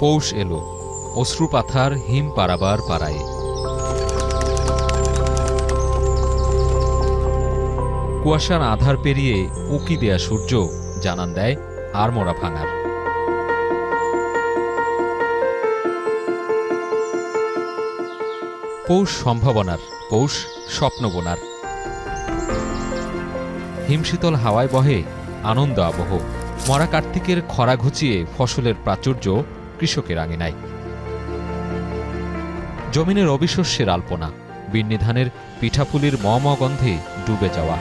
পৌষ এলো, অশ্রুপাথার হিম পারাবার পাড়ায়। কুয়াশার আধার পেরিয়ে উঁকি দেয়া সূর্য জানান দেয় আড়মোড়া ভাঙার। পৌষ সম্ভাবনার, পৌষ স্বপ্ন বোনার। হিমশীতল হাওয়ায় বহে আনন্দ আবহ। মরা কার্তিকের খরা ঘুচিয়ে ফসলের প্রাচুর্য কৃষকের আঙিনায়। জমিনের অবিশস্যের আলপনা, বিন্নি ধানের পিঠাপুলির ম গন্ধে ডুবে যাওয়া।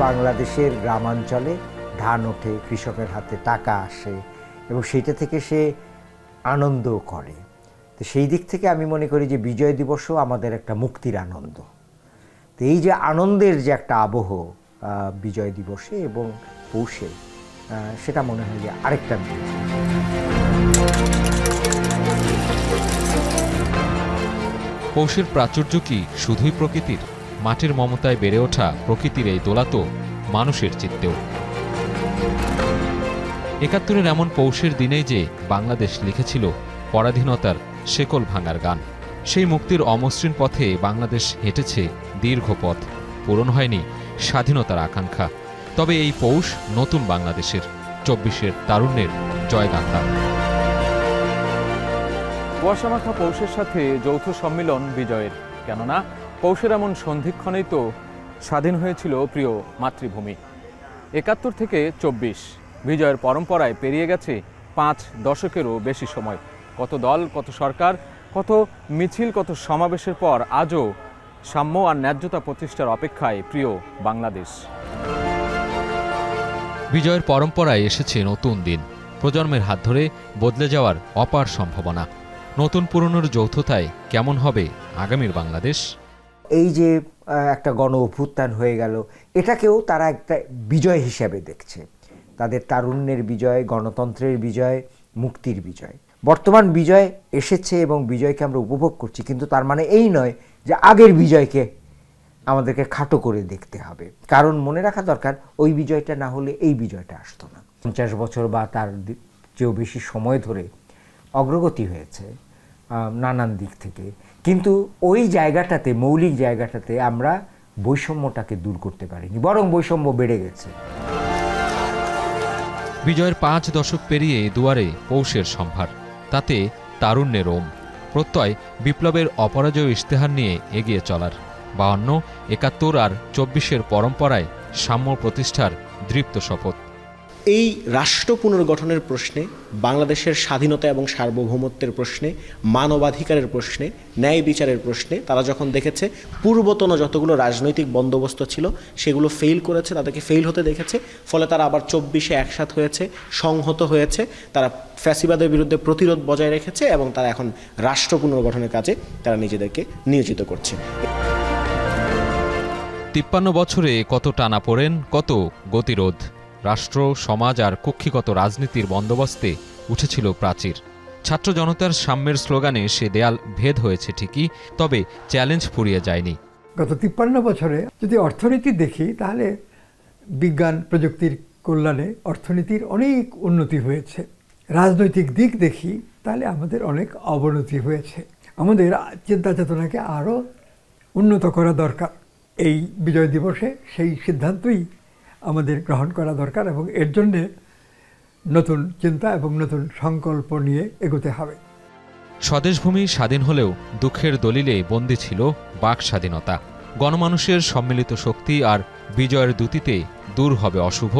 বাংলাদেশের গ্রামাঞ্চলে ধান ওঠে, কৃষকের হাতে টাকা আসে এবং সেইটা থেকে সে আনন্দ করে। তো সেই দিক থেকে আমি মনে করি যে বিজয় দিবসও আমাদের একটা মুক্তির আনন্দ। তো এই যে আনন্দের যে একটা আবহ বিজয় দিবসে এবং পৌষে, সেটা মনে হয় যে আরেকটা পৌষের প্রাচুর্য কি শুধুই প্রকৃতির? মাটির মমতায় বেড়ে ওঠা প্রকৃতির এই দোলা তো মানুষের চিত্তেও। ৭১-এর এমন পৌষের দিনেই যে বাংলাদেশ লিখেছিল পরাধীনতার শেকল ভাঙার গান। সেই মুক্তির অমসৃণ পথে বাংলাদেশ হেঁটেছে দীর্ঘ পথ, পূরণ হয়নি স্বাধীনতার আকাঙ্ক্ষা। তবে এই পৌষ নতুন বাংলাদেশের, ২৪-এর তারুণ্যের জয়গাথা। কুয়াশামাখা পৌষের সাথে যৌথ সম্মিলন বিজয়ের। কেননা পৌষের এমন সন্ধিক্ষণেই তো স্বাধীন হয়েছিল প্রিয় মাতৃভূমি। ৭১ থেকে ২৪, বিজয়ের পরম্পরায় পেরিয়ে গেছে ৫ দশকেরও বেশি সময়। কত দল, কত সরকার, কত মিছিল, কত সমাবেশের পর আজও সাম্য আর ন্যায্যতা প্রতিষ্ঠার অপেক্ষায় প্রিয় বাংলাদেশ। বিজয়ের পরম্পরায় এসেছে নতুন দিন, প্রজন্মের হাত ধরে বদলে যাওয়ার অপার সম্ভাবনা। নতুন পুরনোর যৌথতায় কেমন হবে আগামীর বাংলাদেশ? এই যে একটা গণ অভ্যুত্থান হয়ে গেল, এটাকেও তারা একটা বিজয় হিসাবে দেখছে। তাদের তারুণ্যের বিজয়, গণতন্ত্রের বিজয়, মুক্তির বিজয়। বর্তমান বিজয় এসেছে এবং বিজয়কে আমরা উপভোগ করছি, কিন্তু তার মানে এই নয় যে আগের বিজয়কে আমাদেরকে খাটো করে দেখতে হবে। কারণ মনে রাখা দরকার, ওই বিজয়টা না হলে এই বিজয়টা আসতো না। ৫০ বছর বা তার চেয়েও বেশি সময় ধরে অগ্রগতি হয়েছে নানান দিক থেকে, কিন্তু ওই জায়গাটাতে, মৌলিক জায়গাটাতে আমরা বৈষম্যটাকে দূর করতে পারিনি, বরং বৈষম্য বেড়ে গেছে। বিজয়ের ৫ দশক পেরিয়ে দুয়ারে পৌষের সম্ভার, তাতে তারুণ্যের ওম প্রত্যয়, বিপ্লবের অপরাজয় ইশতেহার নিয়ে এগিয়ে চলার। ৫২, ৭১ আর ২৪-এর পরম্পরায় সাম্য প্রতিষ্ঠার দৃপ্ত শপথ। এই রাষ্ট্র পুনর্গঠনের প্রশ্নে, বাংলাদেশের স্বাধীনতা এবং সার্বভৌমত্বের প্রশ্নে, মানবাধিকারের প্রশ্নে, ন্যায় বিচারের প্রশ্নে তারা যখন দেখেছে পূর্বতন যতগুলো রাজনৈতিক বন্দোবস্ত ছিল সেগুলো ফেইল করেছে, তাদেরকে ফেইল হতে দেখেছে, ফলে তারা আবার ২৪-এ একসাথ হয়েছে, সংহত হয়েছে, তারা ফ্যাসিবাদের বিরুদ্ধে প্রতিরোধ বজায় রেখেছে এবং তারা এখন রাষ্ট্র পুনর্গঠনের কাজে তারা নিজেদেরকে নিয়োজিত করছে। ৫৩ বছরে কত টানাপোড়েন, কত গতিরোধ। রাষ্ট্র, সমাজ আর কক্ষিগত রাজনীতির বন্দোবস্তে উঠেছিল প্রাচীর। ছাত্র জনতার সাম্যের স্লোগানে সে দেয়াল ভেদ হয়েছে ঠিকই, তবে চ্যালেঞ্জ ফুরিয়ে যায়নি। গত ৫৩ বছরে যদি অর্থনীতি দেখি, তাহলে বিজ্ঞান প্রযুক্তির কল্যাণে অর্থনীতির অনেক উন্নতি হয়েছে। রাজনৈতিক দিক দেখি, তাহলে আমাদের অনেক অবনতি হয়েছে। আমাদের চিন্তা চেতনাকে আরও উন্নত করা দরকার। এই বিজয় দিবসে সেই সিদ্ধান্তই আমাদের গ্রহণ করা দরকার এবং এর জন্যে নতুন চিন্তা এবং নতুন সংকল্প নিয়ে এগোতে হবে। স্বদেশভূমি স্বাধীন হলেও দুঃখের দলিলে বন্দী ছিল বাক স্বাধীনতা। গণমানুষের সম্মিলিত শক্তি আর বিজয়ের দ্যুতিতে দূর হবে অশুভ,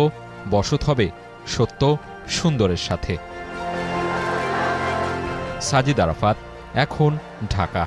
বসত হবে সত্য সুন্দরের সাথে। সাজিদ আরাফাত, এখন, ঢাকা।